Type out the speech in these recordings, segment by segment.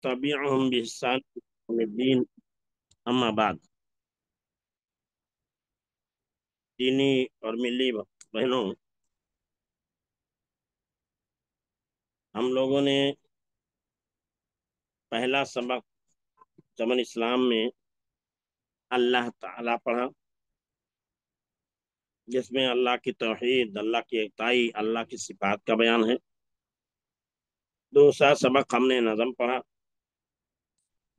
तबिअहुम बिइहसान इला यौमिद्दीन, अम्मा बाद। दीनी और मिली बहनों, हम लोगों ने पहला सबक जमन इस्लाम में अल्लाह ताला पढ़ा, जिसमें अल्लाह की तौहीद, अल्लाह की एकताई, अल्लाह की सिफात का बयान है। दूसरा सबक हमने नज़म पढ़ा,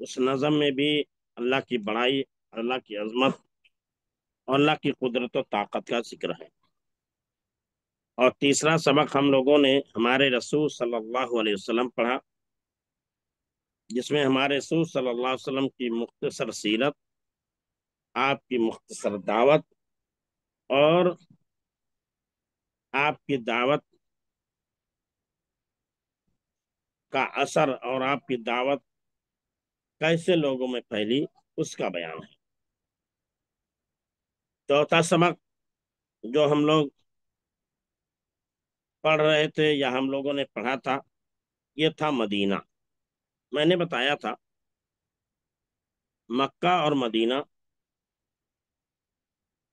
उस नज़म में भी अल्लाह की बड़ाई, अल्लाह की अजमत और अल्लाह की कुदरत और ताकत का जिक्र है। और तीसरा सबक हम लोगों ने हमारे रसूल सल्लल्लाहु अलैहि वसल्लम पढ़ा, जिसमें हमारे रसूल सल्लल्लाहु अलैहि वसल्लम की मुख्तसर सीरत, आपकी मुख्तसर दावत और आपकी दावत का असर और आपकी दावत कैसे लोगों में फैली, उसका बयान है। चौथा सबक जो हम लोग पढ़ रहे थे या हम लोगों ने पढ़ा था, ये था मदीना। मैंने बताया था मक्का और मदीना,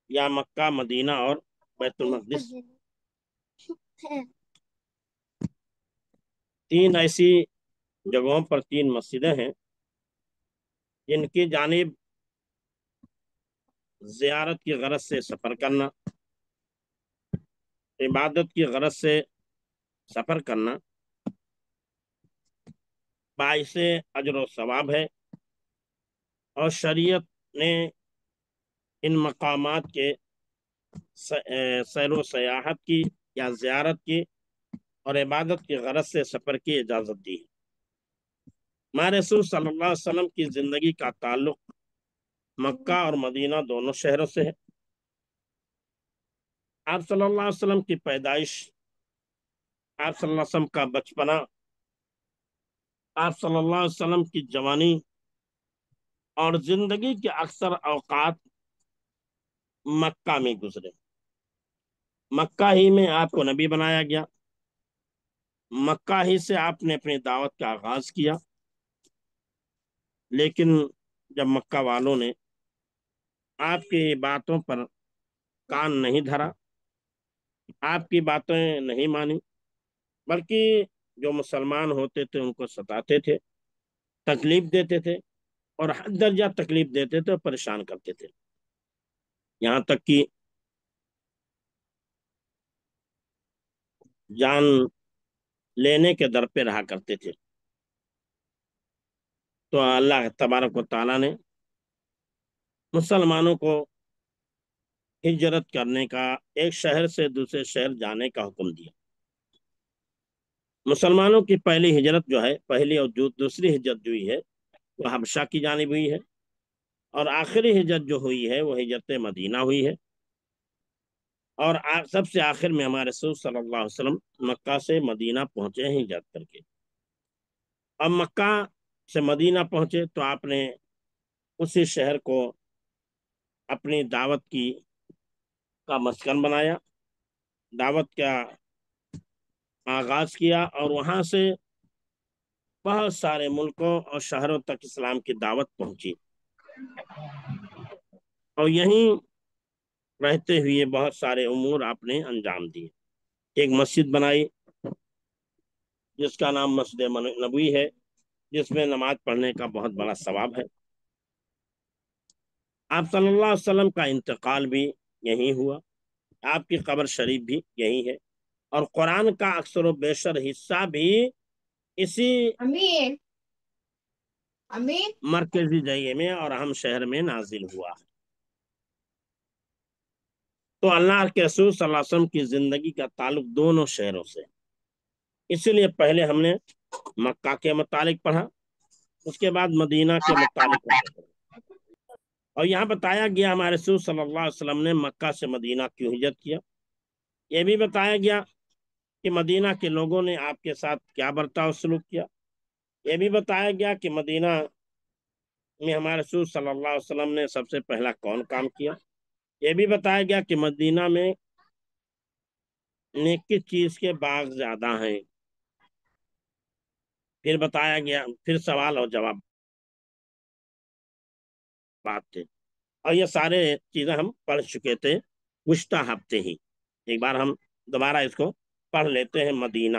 या मक्का, मदीना और बैतुल मक़दिस, तीन ऐसी जगहों पर तीन मस्जिदें हैं जिनकी जानिब ज़ियारत की गरज से सफ़र करना, इबादत की गरज से सफ़र करना बाइसे अजर व सवाब है। और शरीयत ने इन मकामात के सैर व सयाहत की या ज़ियारत की और इबादत की गरज से सफ़र की इजाज़त दी है। हमारे रसूल सल्लल्लाहु अलैहि वसल्लम की ज़िंदगी का ताल्लुक मक्का और मदीना दोनों शहरों से है। आप सल्लल्लाहु अलैहि वसल्लम की पैदाइश, आप सल्लल्लाहु अलैहि वसल्लम का बचपना, आप सल्लल्लाहु अलैहि वसल्लम की जवानी और जिंदगी के अक्सर औकात मक्का में गुजरे। मक्का ही में आपको नबी बनाया गया, मक्का ही से आपने अपनी दावत का आगाज किया। लेकिन जब मक्का वालों ने आपकी बातों पर कान नहीं धरा, आपकी बातें नहीं मानी, बल्कि जो मुसलमान होते थे उनको सताते थे, तकलीफ देते थे और हद दर्जा तकलीफ देते थे और परेशान करते थे, यहाँ तक कि जान लेने के दर पे रहा करते थे। तो अल्लाह तबारक व तआला ने मुसलमानों को हिजरत करने का, एक शहर से दूसरे शहर जाने का हुक्म दिया। मुसलमानों की पहली हिजरत जो है, पहली और दूसरी हिजरत जो हुई है वो हबशा की जानिब हुई है, और आखिरी हिजरत जो हुई है वो हिजरत मदीना हुई है। और सबसे आखिर में हमारे रसूल सल्लल्लाहु अलैहि वसल्लम मक्का से मदीना पहुंचे हैं हिजरत करके। अब मक्का से मदीना पहुंचे तो आपने उसी शहर को अपनी दावत का मस्कन बनाया, दावत का आगाज किया, और वहां से बहुत सारे मुल्कों और शहरों तक इस्लाम की दावत पहुंची। और यहीं रहते हुए बहुत सारे उमूर आपने अंजाम दिए। एक मस्जिद बनाई जिसका नाम मस्जिद नबवी है, जिसमें नमाज पढ़ने का बहुत बड़ा सवाब है। आप सल्लल्लाहु अलैहि वसल्लम का इंतकाल भी यहीं हुआ, आपकी कब्र शरीफ भी यही है, और कुरान का अक्सर व बेशर हिस्सा भी इसी अमीर अमीर मरकजी जगह में और अहम शहर में नाजिल हुआ है। तो अल्लाह के रसूल सल्लल्लाहु अलैहि वसल्लम की जिंदगी का ताल्लुक दोनों शहरों से, इसीलिए पहले हमने मक्का के मुतालिक पढ़ा, उसके बाद मदीना के मुतालिक पढ़ा। और यहाँ बताया गया हमारे रसूल सल्लल्लाहु अलैहि वसल्लम ने मक्का से मदीना क्यों हिजरत किया। यह भी बताया गया कि मदीना के लोगों ने आपके साथ क्या बर्ताव सलूक किया। यह भी बताया गया कि मदीना में हमारे रसूल सल्लल्लाहु अलैहि वसल्लम ने सबसे पहला कौन काम किया। यह भी बताया गया कि मदीना में नेक की चीज के बाग ज्यादा हैं, پھر بتایا گیا، پھر سوال اور جواب بات تھے، اور یہ سارے چیزیں ہم پڑھ چکے تھے گزشتہ ہفتے ہی۔ ایک بار ہم دوبارہ اس کو پڑھ لیتے ہیں۔ مدینہ،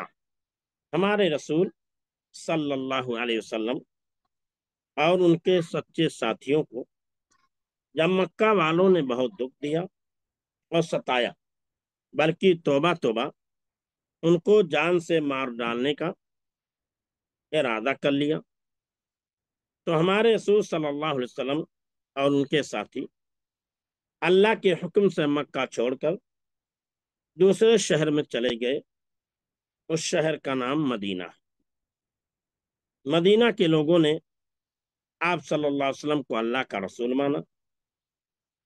ہمارے رسول صلی اللہ علیہ وسلم اور ان کے سچے ساتھیوں کو جب مکہ والوں نے بہت دکھ دیا اور ستایا، بلکہ توبہ توبہ ان کو جان سے مار ڈالنے کا ارادہ کر لیا، تو ہمارے رسول صلی اللہ علیہ وسلم اور ان کے ساتھی اللہ کے حکم سے مکہ چھوڑ کر دوسرے شہر میں چلے گئے۔ اس شہر کا نام مدینہ ہے۔ مدینہ کے لوگوں نے آپ صلی اللہ علیہ وسلم کو اللہ کا رسول مانا،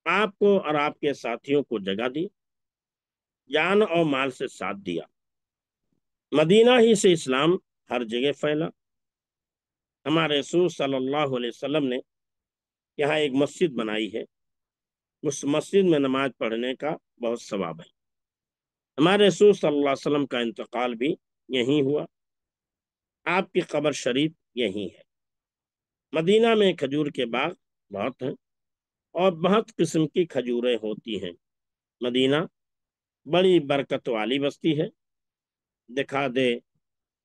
آپ کو اور آپ کے ساتھیوں کو جگہ دی، جان اور مال سے ساتھ دیا۔ مدینہ ہی سے اسلام ہر جگہ پھیلا۔ ہمارے رسول صلی اللہ علیہ وسلم نے یہاں ایک مسجد بنائی ہے، اس مسجد میں نماز پڑھنے کا بہت ثواب ہے۔ ہمارے رسول صلی اللہ علیہ وسلم کا انتقال بھی یہیں ہوا، آپ کی قبر شریف یہیں ہے۔ مدینہ میں کھجور کے باغ بہت ہیں اور بہت قسم کی کھجوریں ہوتی ہیں۔ مدینہ بڑی برکت والی بستی ہے۔ دکھا دے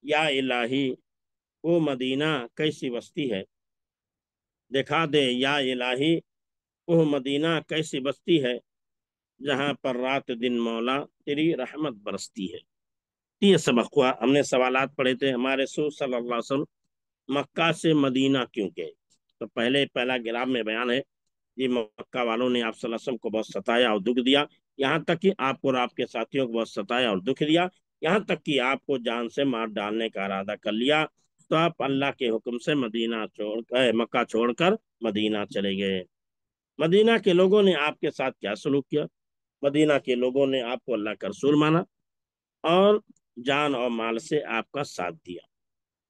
یا الہی وہ مدینہ کیسی بستی ہے، دکھا دے یا الہی وہ مدینہ کیسی بستی ہے، جہاں پر رات دن مولا تیری رحمت برستی ہے۔ یہ سبق ہوا، ہم نے سوالات پڑھے تھے۔ ہمارے رسول صلی اللہ علیہ وسلم مکہ سے مدینہ کیوں گئے؟ تو پہلا گرام میں بیان ہے، یہ مکہ والوں نے آپ صلی اللہ علیہ وسلم کو بہت ستایا اور دکھ دیا، یہاں تک کہ آپ کو اور آپ کے ساتھیوں کو بہت ستایا اور دکھ دیا، یہاں تک کہ آپ کو جان سے مار ڈالنے کا ارادہ کر لیا، تو آپ اللہ کے حکم سے مکہ چھوڑ کر مدینہ چلے گئے۔ مدینہ کے لوگوں نے آپ کے ساتھ کیا سلوک کیا؟ مدینہ کے لوگوں نے آپ کو اللہ کا رسول مانا اور جان اور مال سے آپ کا ساتھ دیا۔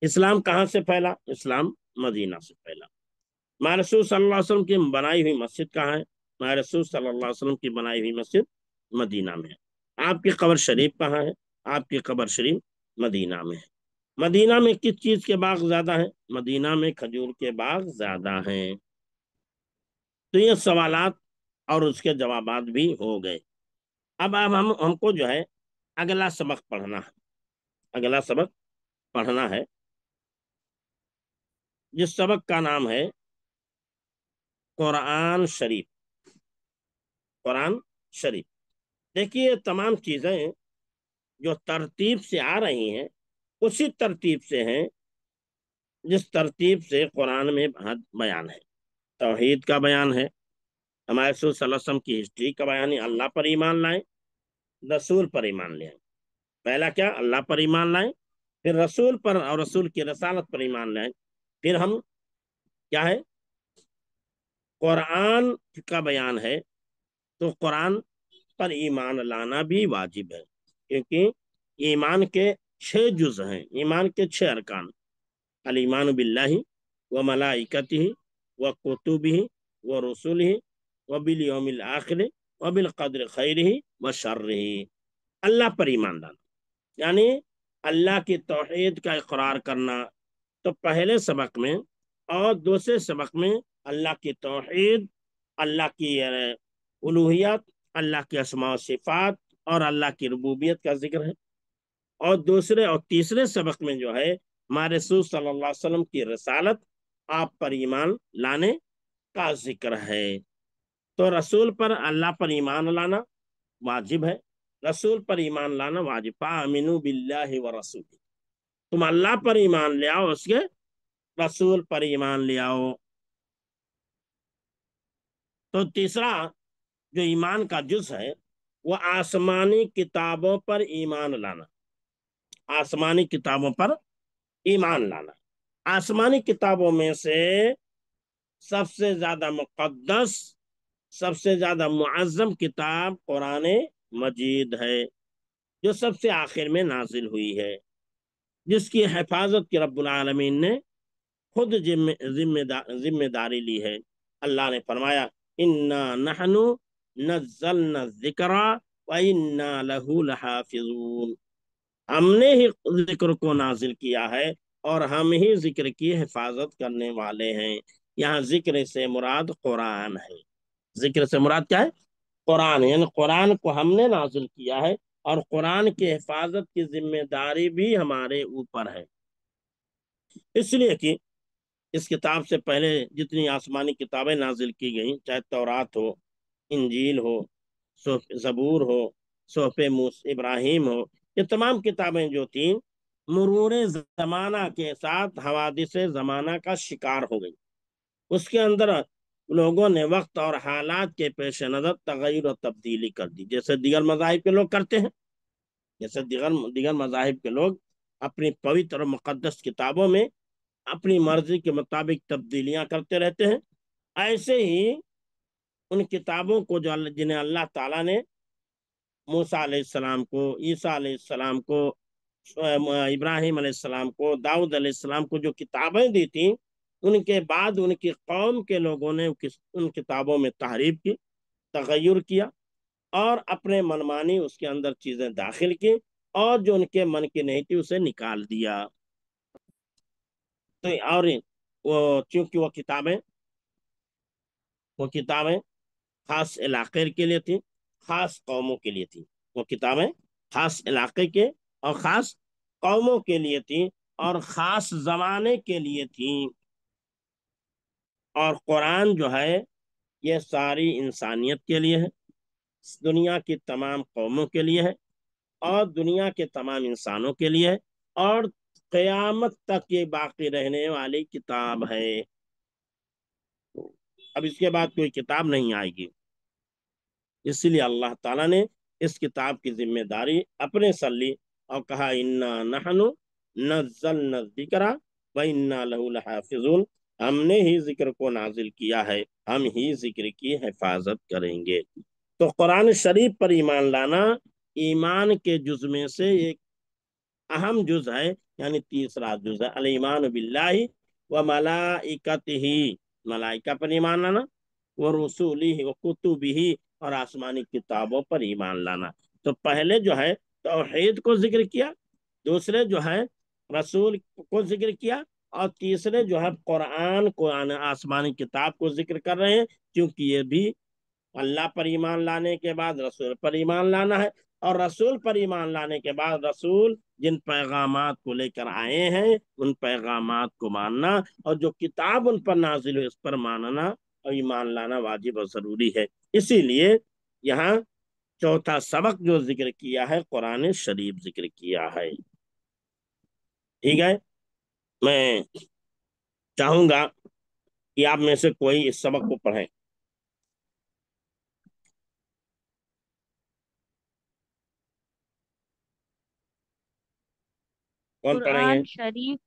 اسلام کہاں سے پھیلا؟ اسلام مدینہ سے پھیلا۔ ہمارے رسول صلی اللہ علیہ وسلم کی بنائی ہوئی مسجد کہاں ہے؟ ہمارے رسول صلی اللہ علیہ وسلم کی بنائی ہوئی مسجد مدینہ میں ہے۔ آپ کی قبر شریف کہاں ہے؟ آپ کی قبر شریف مدینہ میں ہے۔ مدینہ میں کس چیز کے باغ زیادہ ہیں؟ مدینہ میں کھجور کے باغ زیادہ ہیں۔ تو یہ سوالات اور اس کے جوابات بھی ہو گئے۔ اب ہم کو جو ہے اگلا سبق پڑھنا ہے، اگلا سبق پڑھنا ہے، جس سبق کا نام ہے قرآن شریف۔ قرآن شریف، دیکھیے تمام چیزیں جو ترتیب سے آ رہی ہیں اسی ترتیب سے ہیں جس ترتیب سے قرآن میں بیان ہے۔ توحید کا بیان ہے، ہمارے رسول صلی اللہ علیہ وسلم کی ہسٹری کا بیان ہے، اللہ پر ایمان لائیں، رسول پر ایمان لائیں۔ پہلا کیا؟ اللہ پر ایمان لائیں، پھر رسول پر اور رسول کی رسالت پر ایمان لائیں، پھر ہم کیا ہے؟ قرآن کا بیان ہے، تو قرآن پر ایمان لانا بھی واجب ہے، کیونکہ ایمان کے 6 جز ہیں، ایمان کے 6 ارکان: الایمان باللہ و ملائکتہ و کتبہ و رسلہ و بالیوم الآخر و بالقدر خیرہ و شرہ۔ اللہ پر ایمان لانا یعنی اللہ کی توحید کا اقرار کرنا۔ تو پہلے سبق میں اور دوسرے سبق میں اللہ کی توحید، اللہ کی الوہیت، اللہ کے اسماء و صفات اور اللہ کی ربوبیت کا ذکر ہے، اور دوسرے اور تیسرے سبق میں جو ہے ہمارے رسول صلی اللہ علیہ وسلم کی رسالت، آپ پر ایمان لانے کا ذکر ہے۔ تو رسول پر، اللہ پر ایمان لانا واجب ہے، رسول پر ایمان لانا واجب۔ فآمنوا باللہ ورسولہ، تم اللہ پر ایمان لے آؤ، اس کے رسول پر ایمان لے آؤ۔ تو تیسرا جو ایمان کا جز ہے وہ آسمانی کتابوں پر ایمان لانا، آسمانی کتابوں پر ایمان لانا۔ آسمانی کتابوں میں سے سب سے زیادہ مقدس، سب سے زیادہ معظم کتاب قرآن مجید ہے، جو سب سے آخر میں نازل ہوئی ہے، جس کی حفاظت کی رب العالمین نے خود ذمہ داری لی ہے۔ اللہ نے فرمایا انا نحن نزلنا الذکر وانا لہ لحافظون، ہم نے ہی ذکر کو نازل کیا ہے اور ہم ہی ذکر کی حفاظت کرنے والے ہیں۔ یہاں ذکر سے مراد قرآن ہے۔ ذکر سے مراد کیا ہے؟ قرآن، یعنی قرآن کو ہم نے نازل کیا ہے، اور قرآن کی حفاظت کی ذمہ داری بھی ہمارے اوپر ہے۔ اس لیے کہ اس کتاب سے پہلے جتنی آسمانی کتابیں نازل کی گئیں، چاہے تورات ہو، انجیل ہو، زبور ہو، صحف ابراہیم ہو، یہ تمام کتابیں جو تھیں مرور زمانہ کے ساتھ حوادث زمانہ کا شکار ہو گئی۔ اس کے اندر لوگوں نے وقت اور حالات کے پیش نظر تغیر و تبدیلی کر دی، جیسے دیگر مذاہب کے لوگ کرتے ہیں۔ جیسے دیگر مذاہب کے لوگ اپنی پوتر اور مقدس کتابوں میں اپنی مرضی کے مطابق تبدیلیاں کرتے رہتے ہیں، ایسے ہی ان کتابوں کو جنہیں اللہ تعالیٰ نے موسیٰ علیہ السلام کو، عیسیٰ علیہ السلام کو، ابراہیم علیہ السلام کو، داؤد علیہ السلام کو جو کتابیں دی تھیں، ان کے بعد ان کی قوم کے لوگوں نے ان کتابوں میں تحریف کی، تغیر کیا، اور اپنے منمانی اس کے اندر چیزیں داخل کی، اور جو ان کے من کی نہیں تھی اسے نکال دیا۔ تو اور چونکہ وہ کتابیں خاص علاقے کے لیے تھیں، خاص قوموں کے لیے تھیں۔ وہ کتابیں خاص علاقے کے اور خاص قوموں کے لیے تھیں، اور خاص زمانے کے لیے تھیں۔ اور قرآن جو ہے یہ ساری انسانیت کے لیے ہے، دنیا کی تمام قوموں کے لیے ہے، اور دنیا کے تمام انسانوں کے لیے ہے، اور قیامت تک یہ باقی رہنے والی کتاب ہے۔ اب اس کے بعد کوئی کتاب نہیں آئے گی، اس لیے اللہ تعالیٰ نے اس کتاب کی ذمہ داری اپنے سر لی اور کہا انا نحن نزلنا الذکر وانا لہ لحافظون، ہم نے ہی ذکر کو نازل کیا ہے، ہم ہی ذکر کی حفاظت کریں گے۔ تو قرآن شریف پر ایمان لانا ایمان کے جز میں سے ایک اہم جز ہے، یعنی تیسرا جز ہے۔ الایمان باللہ و ملائکتہ، ملائکہ پر ایمان لانا، و رسولہ و کتبہ، اور آسمانی کتابوں پر ایمان لانا۔ تو پہلے جو ہے توحید کو ذکر کیا، دوسرے جو ہے رسول کو ذکر کیا، اور تیسرے جو ہے قرآن کو، آسمانی کتاب کو ذکر کر رہے ہیں، کیونکہ یہ بھی اللہ پر ایمان لانے کے بعد رسول پر ایمان لانا ہے، اور رسول پر ایمان لانے کے بعد رسول جن پیغامات کو لے کر آئے ہیں ان پیغامات کو ماننا، اور جو کتاب ان پر نازل ہوئی اس پر ماننا اور ایمان لانا واجب اور ضروری ہے۔ اسی لیے یہاں چوتھا سبق جو ذکر کیا ہے قرآن شریف ذکر کیا ہے۔ ٹھیک ہے، میں چاہوں گا کہ آپ میں سے کوئی اس سبق کو پڑھیں۔ کون پڑھیں گے؟ قرآن شریف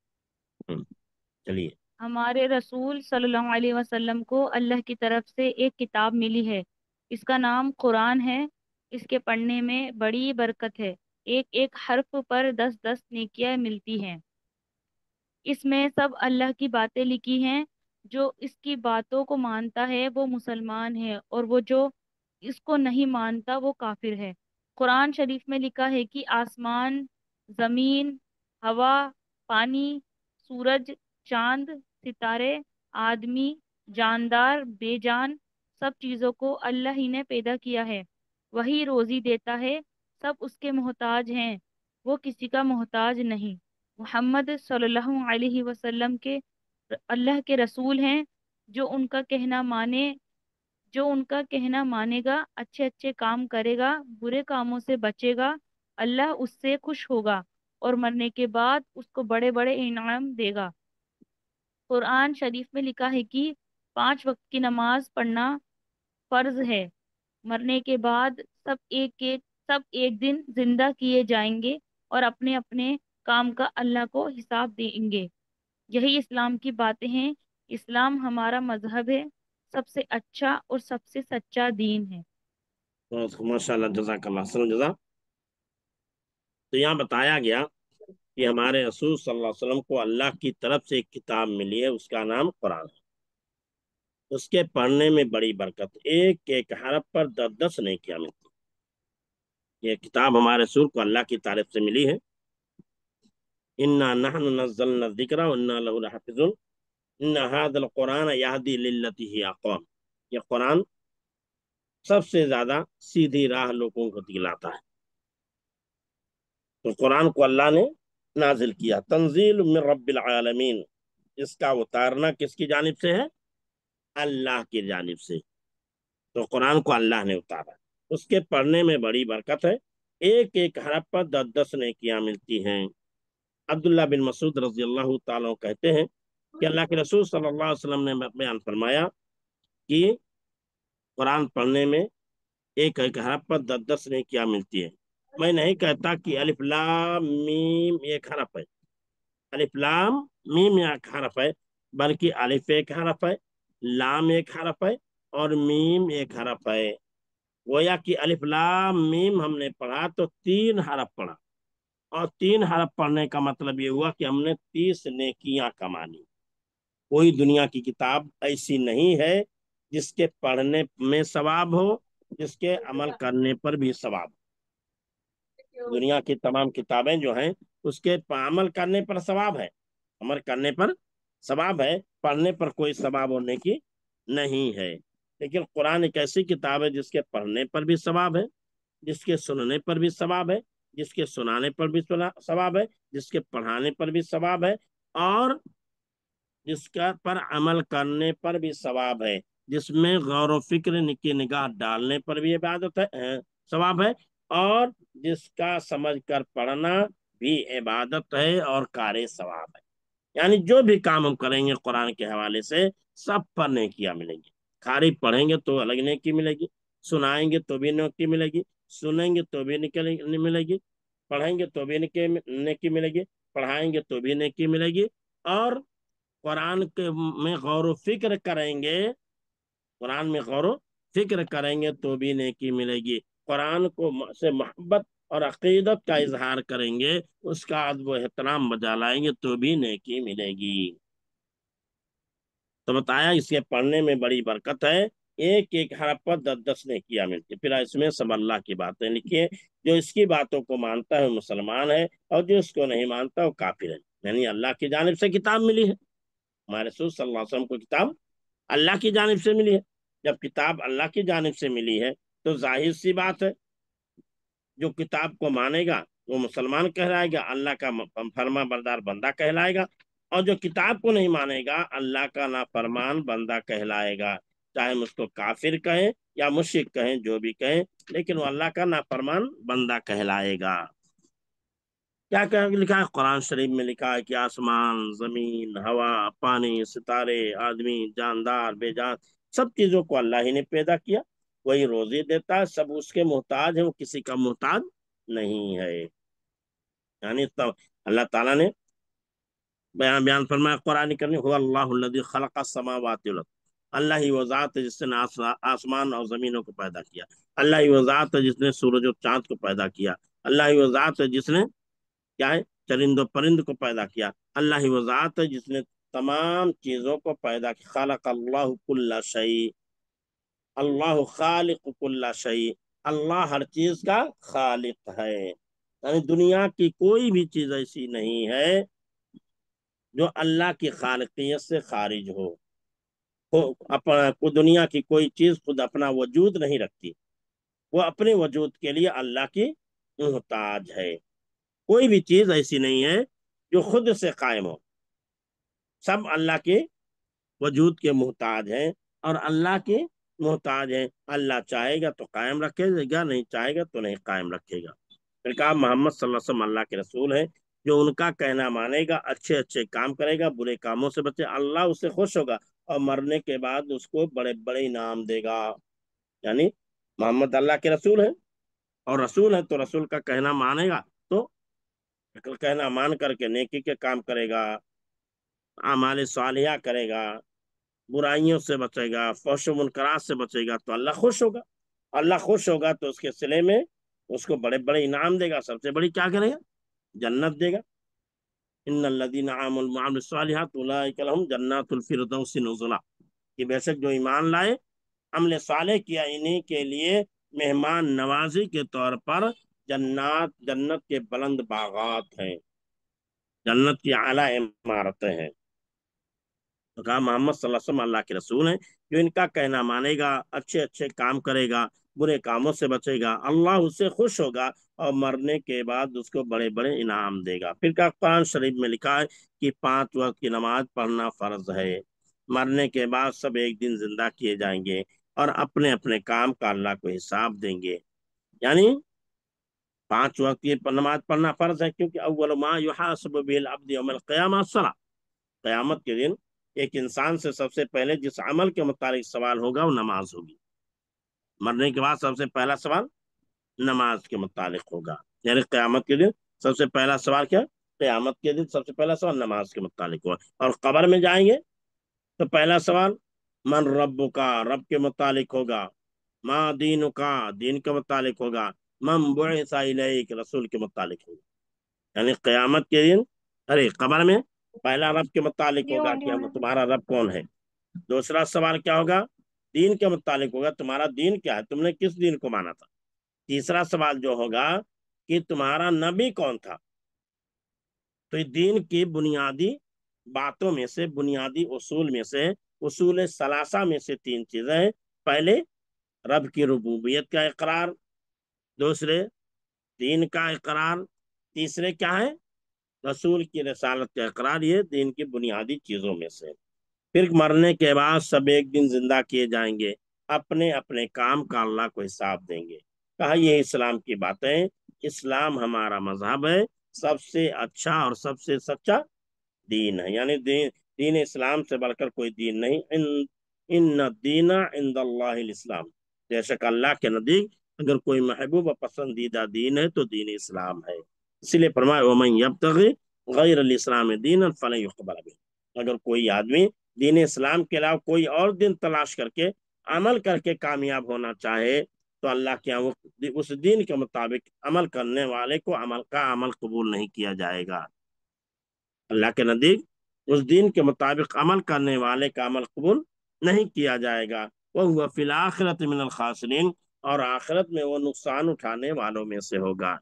چلیے۔ ہمارے رسول صلی اللہ علیہ وسلم کو اللہ کی طرف سے ایک کتاب ملی ہے، اس کا نام قرآن ہے۔ اس کے پڑھنے میں بڑی برکت ہے، ایک ایک حرف پر 10 10 نیکیاں ملتی ہیں۔ اس میں سب اللہ کی باتیں لکھی ہیں، جو اس کی باتوں کو مانتا ہے وہ مسلمان ہے، اور وہ جو اس کو نہیں مانتا وہ کافر ہے۔ قرآن شریف میں لکھا ہے کہ آسمان، زمین، ہوا، پانی، سورج، چاند، ستارے، آدمی، جاندار، بے جان، سب چیزوں کو اللہ ہی نے پیدا کیا ہے۔ وہی روزی دیتا ہے، سب اس کے محتاج ہیں، وہ کسی کا محتاج نہیں۔ محمد صلی اللہ علیہ وسلم کے اللہ کے رسول ہیں، جو ان کا کہنا مانے گا، اچھے اچھے کام کرے گا، برے کاموں سے بچے گا، اللہ اس سے خوش ہوگا، اور مرنے کے بعد اس کو بڑے بڑے انعام دے گا۔ قرآن شریف میں لکھا ہے کہ 5 وقت کی نماز پڑھنا فرض ہے۔ مرنے کے بعد سب ایک دن زندہ کیے جائیں گے، اور اپنے اپنے کام کا اللہ کو حساب دیں گے۔ یہی اسلام کی باتیں ہیں۔ اسلام ہمارا مذہب ہے، سب سے اچھا اور سب سے سچا دین ہے۔ ماشاء اللہ، جزاک اللہ خیر جزا۔ تو یہاں بتایا گیا کہ ہمارے رسول صلی اللہ علیہ وسلم کو اللہ کی طرف سے ایک کتاب ملی ہے، اس کا نام قرآن ہے۔ اس کے پڑھنے میں بڑی برکت، ایک ایک حرف پر 10 10 نیکیاں ملتی۔ یہ کتاب ہمارے رسول کو اللہ کی طرف سے ملی ہے، इन्ना नहनु नज़्ज़लना ज़िक्रा व इन्ना लहु लहाफ़िज़ून इन्ना हाज़ल क़ुरान यहदी लिल्लती ही अक़वम। ये कुरान सबसे ज्यादा सीधी राह लोगों को दिलाता है। तो कुरान को अल्लाह ने नाजिल किया, तंजील मिन रब्बिल आलमीन, इसका उतारना किसकी जानिब से है? अल्लाह की जानिब से। तो कुरान को अल्लाह ने उतारा, उसके पढ़ने में बड़ी बरकत है। एक एक हरफ पर 10-10 नेकियां मिलती हैं। अब्दुल्ला बिन मसूद रजी अल्लाह ताला अन्हु कहते हैं कि अल्लाह के रसूल सल्लल्लाहु अलैहि वसल्लम ने बयान फरमाया कि कुरान पढ़ने में एक एक हरफ पर 10-10 नेकियां मिलती है। मैं नहीं कहता कि अलिफ लाम मीम एक हरफ है, अलिफ लाम मीम एक हरफ है, बल्कि अलिफ एक हरफ है, लाम एक हरफ है और मीम एक हरफ है। गोया कि अलिफ लाम मीम हमने पढ़ा तो 3 हरफ पढ़ा, और 3 हरफ पढ़ने का मतलब ये हुआ कि हमने 30 नेकियां कमा ली। कोई दुनिया की किताब ऐसी नहीं है जिसके पढ़ने में सवाब हो, जिसके अमल करने पर भी सवाब हो। दुनिया की तमाम किताबें जो हैं उसके अमल करने पर सवाब है, अमल करने पर सवाब है, पढ़ने पर कोई सवाब होने की नहीं है। लेकिन कुरान एक ऐसी किताब है जिसके पढ़ने पर भी सवाब है, जिसके सुनने पर भी सवाब है, जिसके सुनाने पर भी सवाब है, जिसके पढ़ाने पर भी सवाब है, और जिसका पर अमल करने पर भी सवाब है, जिसमें गौर व फिक्र की निगाह डालने पर भी इबादत है, सवाब है, और जिसका समझ कर पढ़ना भी इबादत है और कार्य सवाब है। यानी जो भी काम हम करेंगे कुरान के हवाले से, सब पर नेकियां मिलेंगी। खाली पढ़ेंगे तो अलग नेकी मिलेगी, सुनाएंगे तो भी नेकी मिलेगी, सुनेंगे तो भी निकल मिलेगी, पढ़ेंगे तो भी नेकी मिलेगी, पढ़ाएंगे तो भी नेकी मिलेगी, और कुरान के में गौर व फिक्र करेंगे, कुरान में गौर व फिक्र करेंगे तो भी नेकी मिलेगी। कुरान को से मोहब्बत और अकीदत का इजहार करेंगे, उसका अदब व एहतराम बजा लाएंगे तो भी नेकी मिलेगी। तो बताया इसके पढ़ने में बड़ी बरकत है। एक एक हरफ पर 10-10 नेकियां मिलती। फिर इसमें सब अल्लाह की बातें लिखी है। जो इसकी बातों को मानता है वो मुसलमान है, और जो इसको नहीं मानता वो काफिर है। यानी अल्लाह की जानिब से किताब मिली है, हमारे रसूल सल्लल्लाहु अलैहि वसल्लम को किताब अल्लाह की जानिब से मिली है। जब किताब अल्लाह की जानिब से मिली है तो जाहिर सी बात है, जो किताब को मानेगा वो मुसलमान कहलाएगा, अल्लाह का फर्मा बरदार बंदा कहलाएगा, और जो किताब को नहीं मानेगा अल्लाह का नाफरमान बंदा कहलाएगा। चाहे हम उसको काफिर कहें या मुश्रिक कहें, जो भी कहें, लेकिन वो अल्लाह का नाफरमान बंदा कहलाएगा। क्या क्या लिखा है कुरान शरीफ में? लिखा है कि आसमान, जमीन, हवा, पानी, सितारे, आदमी, जानदार, बेजान, सब चीजों को अल्लाह ही ने पैदा किया। वही रोजी देता है, सब उसके मोहताज है, वो किसी का मोहताज नहीं है। यानी तो अल्लाह ताला ने बयान बयान फरमाया कुरान करने, हुवा अल्लाहुल्लज़ी खलक़स समावाति वल अर्द, अल्लाह ही वो जात है जिसने आसमान और जमीनों को पैदा किया। अल्लाह ही वो जात है जिसने सूरज और चांद को पैदा किया। अल्लाह ही वो जात है जिसने क्या है, चरिंदो परिंद को पैदा किया। अल्लाह ही वो जात है जिसने तमाम चीजों को पैदा किया। खालक अल्लाह कुल्ला शै, अल्लाह खालिक कुल्ला शै, अल्लाह हर चीज का खालिक है। यानी दुनिया की कोई भी चीज ऐसी नहीं है जो अल्लाह की खालिकियत से खारिज हो। अपना को दुनिया की कोई चीज खुद अपना वजूद नहीं रखती, वो अपने वजूद के लिए अल्लाह की मोहताज है। कोई भी चीज ऐसी नहीं है जो खुद से कायम हो, सब अल्लाह के वजूद के मोहताज हैं, और अल्लाह के मोहताज हैं। अल्लाह चाहेगा तो कायम रखेगा, नहीं चाहेगा तो नहीं कायम रखेगा। फिर कहा मोहम्मद सल्लल्लाहु अलैहि वसल्लम अल्लाह के रसूल है, जो उनका कहना मानेगा, अच्छे अच्छे काम करेगा, बुरे कामों से बचे, अल्लाह उससे खुश होगा और मरने के बाद उसको बड़े बड़े इनाम देगा। यानी मोहम्मद अल्लाह के रसूल है, और रसूल है तो रसूल का कहना मानेगा, तो कहना मान करके नेकी के काम करेगा, आमाल सालिहा करेगा, बुराइयों से बचेगा, फहश मुनकरात से बचेगा, तो अल्लाह खुश होगा। अल्लाह खुश होगा तो उसके सिले में उसको बड़े बड़े इनाम देगा। सबसे बड़ी क्या करेगा? जन्नत देगा। इन्नल्लज़ीना आमनू व अमिलुस सालिहात उलाइका लहुम जन्नातुल फिरदौस नुज़ुला, कि बेशक जो ईमान लाए, अमल साले किया, इन्हीं के लिए मेहमान नवाजी के तौर पर जन्नत जन्नत के बुलंद बागात हैं। जन्नत की आला इमारतें हैं। तो कहा मोहम्मद सल्लल्लाहु अलैहि वसल्लम अल्लाह के रसूल हैं, जो इनका कहना मानेगा, अच्छे अच्छे काम करेगा, बुरे कामों से बचेगा, अल्लाह उससे खुश होगा और मरने के बाद उसको बड़े बड़े इनाम देगा। फिर कहा कुरान शरीफ में लिखा है कि 5 वक्त की नमाज पढ़ना फर्ज है। मरने के बाद सब एक दिन जिंदा किए जाएंगे और अपने अपने काम का अल्लाह को हिसाब देंगे। यानी 5 वक्त की नमाज पढ़ना फर्ज है, क्योंकि अव्वल मा युहासबु बिल अब्द यौमल क़ियामह सला, कयामत के दिन एक इंसान से सबसे पहले जिस अमल के मुताबिक सवाल होगा वो नमाज होगी। मरने के बाद सबसे पहला सवाल नमाज के मुतालिक होगा। यानी कयामत के दिन सबसे पहला सवाल क्या, कयामत के दिन सबसे पहला सवाल नमाज के मुतालिक होगा। और कब्र में जाएंगे तो पहला सवाल मन रब्बु का, रब के मुतालिक होगा। माँ दीन का, दीन के मुतालिक होगा। मम बुइसा इलैक, रसूल के मुतालिक होगा। यानी कयामत के दिन, अरे कब्र में पहला रब के मुतालिक ये होगा वाली कि हम होने दो। तुम्हारा रब कौन है। दूसरा सवाल क्या होगा, दीन के मुतालिक होगा, तुम्हारा दीन क्या है, तुमने किस दीन को माना था। तीसरा सवाल जो होगा कि तुम्हारा नबी कौन था। तो ये दीन की बुनियादी बातों में से, बुनियादी उसूल में से, उसूल सलासा में से 3 चीजें हैं। पहले रब की रुबूबियत का इकरार, दूसरे दीन का इकरार, तीसरे क्या है, रसूल की रसालत का इकरार। ये दीन की बुनियादी चीजों में से। फिर मरने के बाद सब एक दिन जिंदा किए जाएंगे, अपने अपने काम का अल्लाह को हिसाब देंगे। कहा ये इस्लाम की बातें, इस्लाम हमारा मजहब है, सबसे अच्छा और सबसे सच्चा दीन है। यानी दीन, दीन इस्लाम से बढ़कर कोई दीन नहीं। इन दीना इंदल्लाहिल इस्लाम, बेशक अल्लाह के नजदीक अगर कोई महबूब और पसंदीदा दीन है तो दीन इस्लाम है। इसीलिए फरमाया वमन यब्तगी गैर अल इस्लाम दीन फलन युक़बल मिन्हु, अगर कोई आदमी दीन इस्लाम के अलावा कोई और दिन तलाश करके अमल करके कामयाब होना चाहे तो अल्लाह के यहाँ उस दीन के मुताबिक अमल करने वाले को अमल का अमल कबूल नहीं किया जाएगा। अल्लाह के नजदीक उस दीन के मुताबिक अमल करने वाले का अमल कबूल नहीं किया जाएगा। वह हुआ फिल आखिरत मिनल खासिरीन, और आखिरत में वो नुकसान उठाने वालों में से होगा।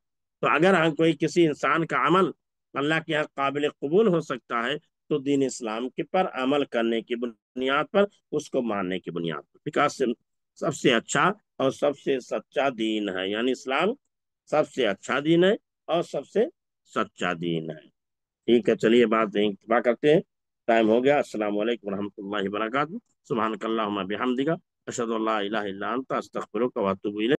तो अगर हम कोई किसी इंसान का अमल अल्लाह के यहाँ काबिल कबूल हो सकता है तो दीन इस्लाम के पर अमल करने की बुनियाद पर, उसको मानने की बुनियाद पर। विकास से सबसे अच्छा और सबसे सच्चा दीन है, यानी इस्लाम सबसे अच्छा दीन है और सबसे सच्चा दीन है। ठीक है, चलिए बात यहीं इत्तेफाक करते हैं। टाइम हो गया। अस्सलाम वालेकुम रहमतुल्लाहि व बरकातहू। सुब्हानकल्लाहुम्मा बिहम्दिका अशहदु अल्ला इलाहा इल्ला अंता अस्तगफिरुका व अतूबु इलैक।